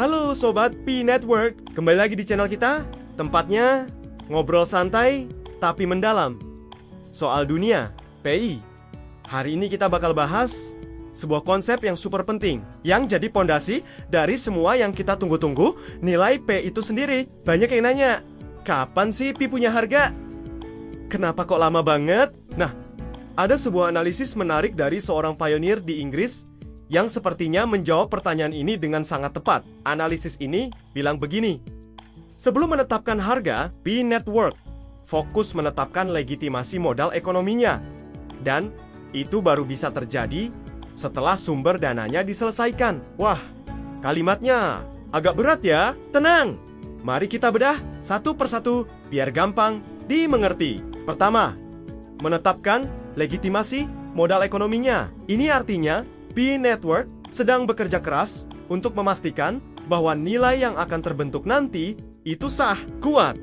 Halo Sobat P Network, kembali lagi di channel kita. Tempatnya ngobrol santai tapi mendalam soal dunia PI. Hari ini kita bakal bahas sebuah konsep yang super penting, yang jadi pondasi dari semua yang kita tunggu-tunggu, nilai P itu sendiri. Banyak yang nanya, kapan sih P punya harga? Kenapa kok lama banget? Nah, ada sebuah analisis menarik dari seorang pionir di Inggris yang sepertinya menjawab pertanyaan ini dengan sangat tepat. Analisis ini bilang begini: sebelum menetapkan harga, P Network fokus menetapkan legitimasi modal ekonominya. Dan itu baru bisa terjadi setelah sumber dananya diselesaikan. Wah, kalimatnya agak berat ya. Tenang, mari kita bedah satu persatu biar gampang dimengerti. Pertama, menetapkan legitimasi modal ekonominya. Ini artinya P Network sedang bekerja keras untuk memastikan bahwa nilai yang akan terbentuk nanti itu sah, kuat,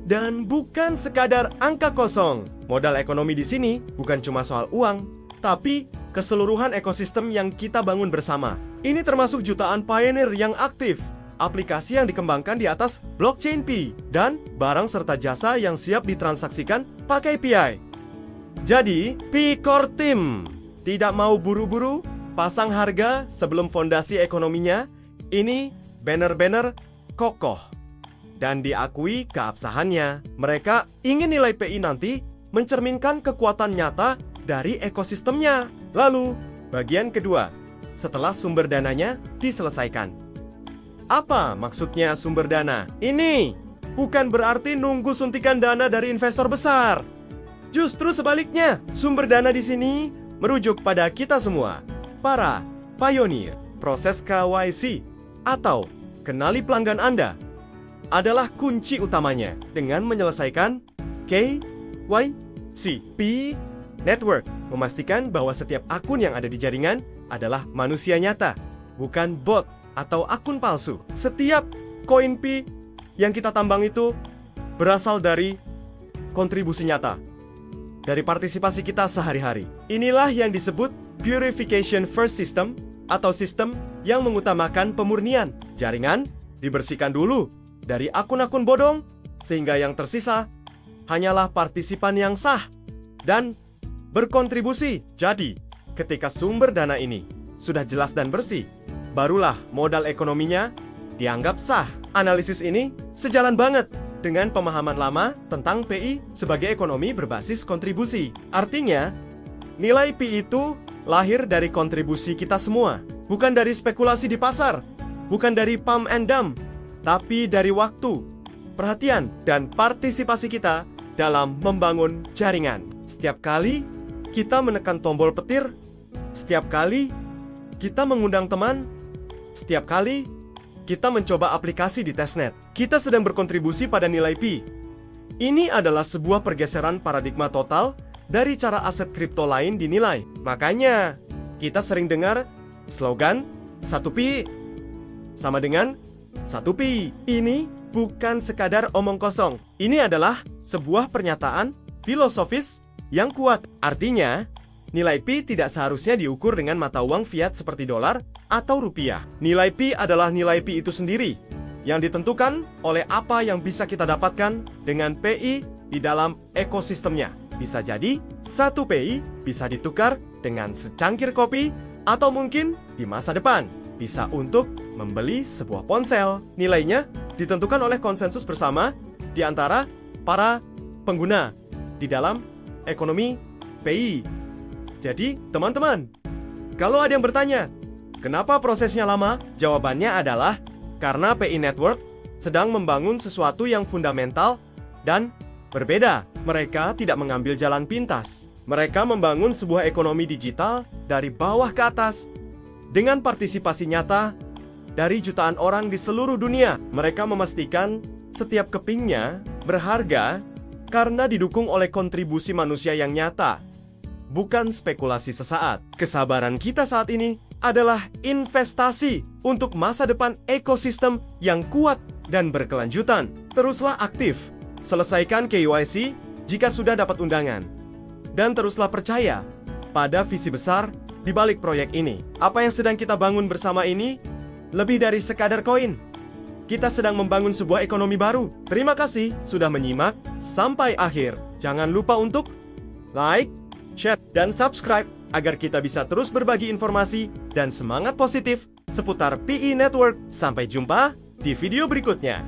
dan bukan sekadar angka kosong. Modal ekonomi di sini bukan cuma soal uang, tapi keseluruhan ekosistem yang kita bangun bersama. Ini termasuk jutaan pioneer yang aktif, aplikasi yang dikembangkan di atas blockchain P, dan barang serta jasa yang siap ditransaksikan pakai PI. Jadi, P Core Team tidak mau buru-buru pasang harga sebelum fondasi ekonominya ini benar-benar kokoh dan diakui keabsahannya. Mereka ingin nilai PI nanti mencerminkan kekuatan nyata dari ekosistemnya. Lalu, bagian kedua, setelah sumber dananya diselesaikan. Apa maksudnya sumber dana? Ini bukan berarti nunggu suntikan dana dari investor besar. Justru sebaliknya, sumber dana di sini merujuk pada kita semua, para pionir. Proses KYC atau kenali pelanggan Anda adalah kunci utamanya. Dengan menyelesaikan KYC, P Network memastikan bahwa setiap akun yang ada di jaringan adalah manusia nyata, bukan bot atau akun palsu. Setiap koin P yang kita tambang itu berasal dari kontribusi nyata, dari partisipasi kita sehari-hari. Inilah yang disebut Purification First System, atau sistem yang mengutamakan pemurnian. Jaringan dibersihkan dulu dari akun-akun bodong, sehingga yang tersisa hanyalah partisipan yang sah dan berkontribusi. Jadi, ketika sumber dana ini sudah jelas dan bersih, barulah modal ekonominya dianggap sah. Analisis ini sejalan banget dengan pemahaman lama tentang PI sebagai ekonomi berbasis kontribusi. Artinya, nilai P itu lahir dari kontribusi kita semua, bukan dari spekulasi di pasar, bukan dari pump and dump, tapi dari waktu, perhatian, dan partisipasi kita dalam membangun jaringan. Setiap kali kita menekan tombol petir, setiap kali kita mengundang teman, setiap kali kita mencoba aplikasi di testnet, kita sedang berkontribusi pada nilai P. Ini adalah sebuah pergeseran paradigma total dari cara aset kripto lain dinilai. Makanya, kita sering dengar slogan 1P sama dengan 1P. Ini bukan sekadar omong kosong. Ini adalah sebuah pernyataan filosofis yang kuat. Artinya, nilai P tidak seharusnya diukur dengan mata uang fiat seperti dolar atau rupiah. Nilai P adalah nilai P itu sendiri, yang ditentukan oleh apa yang bisa kita dapatkan dengan PI di dalam ekosistemnya. Bisa jadi, 1 PI bisa ditukar dengan secangkir kopi, atau mungkin di masa depan bisa untuk membeli sebuah ponsel. Nilainya ditentukan oleh konsensus bersama di antara para pengguna di dalam ekonomi PI. Jadi, teman-teman, kalau ada yang bertanya, kenapa prosesnya lama? Jawabannya adalah karena PI Network sedang membangun sesuatu yang fundamental dan berbeda. Mereka tidak mengambil jalan pintas. Mereka membangun sebuah ekonomi digital dari bawah ke atas dengan partisipasi nyata dari jutaan orang di seluruh dunia. Mereka memastikan setiap kepingnya berharga karena didukung oleh kontribusi manusia yang nyata, bukan spekulasi sesaat. Kesabaran kita saat ini adalah investasi untuk masa depan ekosistem yang kuat dan berkelanjutan. Teruslah aktif, selesaikan KYC jika sudah dapat undangan, dan teruslah percaya pada visi besar di balik proyek ini. Apa yang sedang kita bangun bersama ini lebih dari sekadar koin. Kita sedang membangun sebuah ekonomi baru. Terima kasih sudah menyimak sampai akhir. Jangan lupa untuk like, share, dan subscribe agar kita bisa terus berbagi informasi dan semangat positif seputar PE Network. Sampai jumpa di video berikutnya.